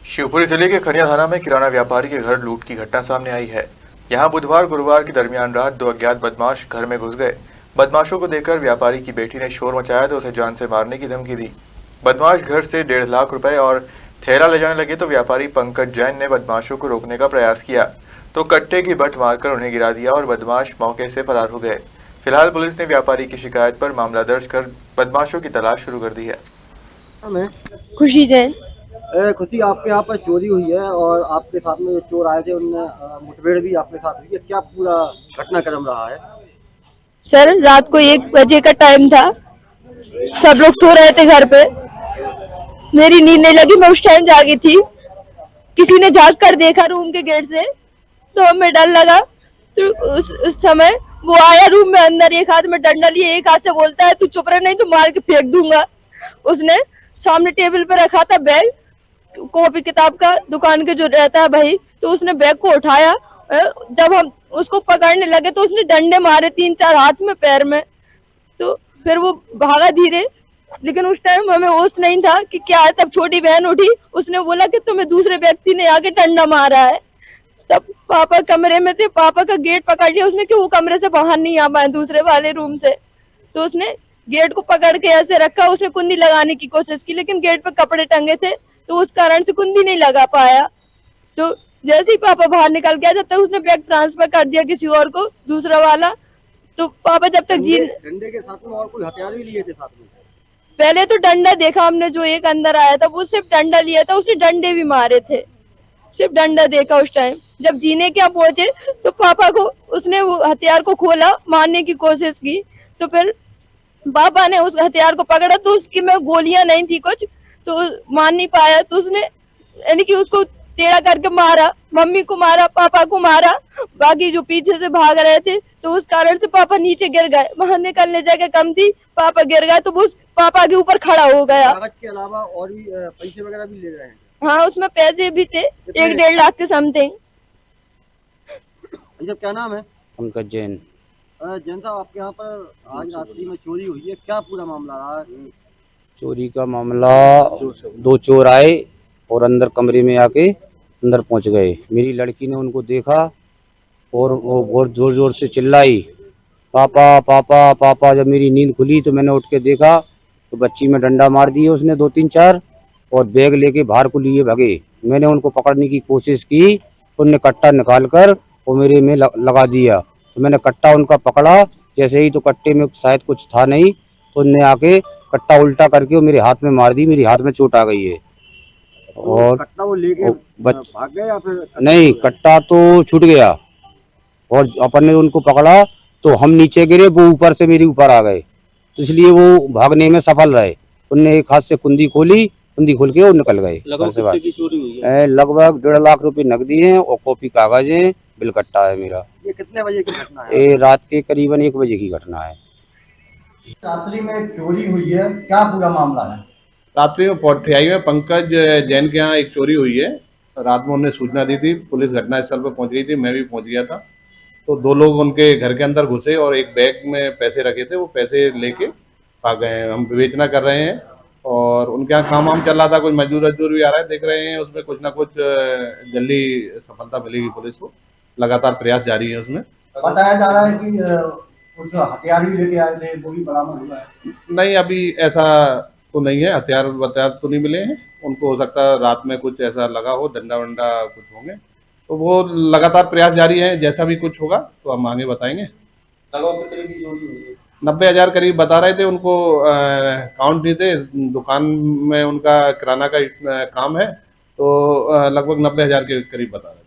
शिवपुरी जिले के खनिया थाना में किराना व्यापारी के घर लूट की घटना सामने आई है। यहां बुधवार गुरुवार के दरमियान रात दो अज्ञात बदमाश घर में घुस गए। बदमाशों को देखकर व्यापारी की बेटी ने शोर मचाया तो उसे जान से मारने की धमकी दी। बदमाश घर से 1.5 लाख रुपए और थैला ले जाने लगे तो व्यापारी पंकज जैन ने बदमाशों को रोकने का प्रयास किया तो कट्टे की बट मारकर उन्हें गिरा दिया और बदमाश मौके से फरार हो गए। फिलहाल पुलिस ने व्यापारी की शिकायत पर मामला दर्ज कर बदमाशों की तलाश शुरू कर दी है। खुशी जैन। खुशी, आपके यहाँ पर चोरी हुई है और आपके साथ में जो चोर आए थे उनने मुठभेड़ भी आपके साथ हुई है। क्या पूरा घटनाक्रम रहा है? सर, रात को 1 बजे का टाइम था, सब लोग सो रहे थे घर पे। मेरी नींद नहीं लगी, मैं उस टाइम जागी थी। किसी ने झांक कर देखा रूम के गेट से तो हमें डर लगा। तो उस समय वो आया रूम में अंदर, एक हाथ में डंडा लिए, एक हाथ से बोलता है तू चुप रह नहीं तो मार के फेंक दूंगा। उसने सामने टेबल पर रखा था बैग, कॉपी किताब का दुकान के जो रहता है भाई, तो उसने बैग को उठाया। जब हम उसको पकड़ने लगे तो उसने डंडे मारे 3-4 हाथ में, पैर में। तो फिर वो भागा धीरे, लेकिन उस टाइम हमें होश नहीं था कि क्या है। तब छोटी बहन उठी, उसने बोला कि तुम्हें दूसरे व्यक्ति ने आके डंडा मारा है। तब पापा कमरे में थे, पापा का गेट पकड़ लिया उसने कि वो कमरे से बाहर नहीं आ पाए दूसरे वाले रूम से। तो उसने गेट को पकड़ के ऐसे रखा, उसने कुंडी लगाने की कोशिश की लेकिन गेट पे कपड़े टंगे थे तो उस कारण से कुंडी नहीं लगा पाया। तो जैसे ही पापा बाहर निकल गया, जब तक उसने बैग ट्रांसफर कर दिया किसी और को, दूसरा वाला। तो पापा जब तक डंडे के साथ में और कोई हथियार भी लिए थे साथ में? पहले तो डंडा देखा हमने, जो एक अंदर आया था वो सिर्फ डंडा लिया था, उसने डंडे भी मारे थे, सिर्फ डंडा देखा उस टाइम। जब जीने क्या पहुंचे तो पापा को उसने वो हथियार को खोला, मारने की कोशिश की। तो फिर पापा ने उस हथियार को पकड़ा तो उसकी में गोलियां नहीं थी कुछ, तो मार नहीं पाया। तो उसने यानी कि उसको टेढ़ा करके मारा, मम्मी को मारा, पापा को मारा, बाकी जो पीछे से भाग रहे थे तो उस कारण से पापा नीचे गिर गए। वहां निकलने जगह कम थी, पापा गिर गए तो वो पापा के ऊपर खड़ा हो गया। कागज के अलावा और भी पैसे वगैरह भी ले गए हैं? हाँ, उसमें पैसे भी थे, 1-1.5 लाख के समथिंग। क्या नाम है? पंकज जैन। जैन साहब, आपके यहाँ पर आज रात्रि में चोरी हुई है, क्या पूरा मामला रहा? चोरी का मामला, 2 चोर आए और अंदर कमरे में आके अंदर पहुंच गए। मेरी लड़की ने उनको देखा और वो बहुत जोर जोर से चिल्लाई, पापा पापा पापा। जब मेरी नींद खुली तो मैंने उठ के देखा तो बच्ची में डंडा मार दिए उसने 2-3-4 और बैग लेके बाहर को लिए भागे। मैंने उनको पकड़ने की कोशिश की, उनने कट्टा निकाल कर वो मेरे में लगा दिया। तो मैंने कट्टा उनका पकड़ा, जैसे ही तो कट्टे में शायद कुछ था नहीं, तो उनने आके कट्टा उल्टा करके वो मेरे हाथ में मार दी। मेरी हाथ में चोट आ गई है। और कट्टा वो लेके भाग गए या फिर? नहीं, कट्टा तो छूट गया और अपन ने उनको पकड़ा तो हम नीचे गिरे, वो ऊपर से मेरे ऊपर आ गए, तो इसलिए वो भागने में सफल रहे। उनने एक हाथ से कुंडी खोली, कुंडी खोल के वो निकल गए। लगभग 1.5 लाख रुपए नकदी हैं और कॉपी कागज हैं, बिल कट्टा है मेरा। ये कितने बजे की घटना है? ये रात के करीबन 1 बजे की घटना है। रात्रि में चोरी हुई है, क्या पूरा मामला है? रात्रि में पोठियाई में पंकज जैन के यहाँ एक चोरी हुई है। रात में उन्होंने सूचना दी थी, पुलिस घटनास्थल पर पहुंच गई थी, मैं भी पहुंच गया था। तो 2 लोग उनके घर के अंदर घुसे और एक बैग में पैसे रखे थे, वो पैसे लेके भाग गए हैं। हम विवेचना कर रहे हैं और उनके यहाँ काम वाम चल रहा था, कुछ मजदूर भी आ रहा है, देख रहे हैं उसमें कुछ ना कुछ जल्दी सफलता मिलेगी। पुलिस को लगातार प्रयास जारी है। उसमें बताया जा रहा है कि कुछ हथियार भी लेके आए थे, वो भी बरामद हुआ है? नहीं, अभी ऐसा तो नहीं है, हथियार तो नहीं मिले हैं। उनको हो सकता है रात में कुछ ऐसा लगा हो, डंडा वंडा कुछ होंगे, तो वो लगातार प्रयास जारी है। जैसा भी कुछ होगा तो हम आगे बताएंगे। 90,000 करीब बता रहे थे, उनको काउंट नहीं थे, दुकान में उनका किराना का काम है, तो लगभग 90,000 के करीब बता रहे थे।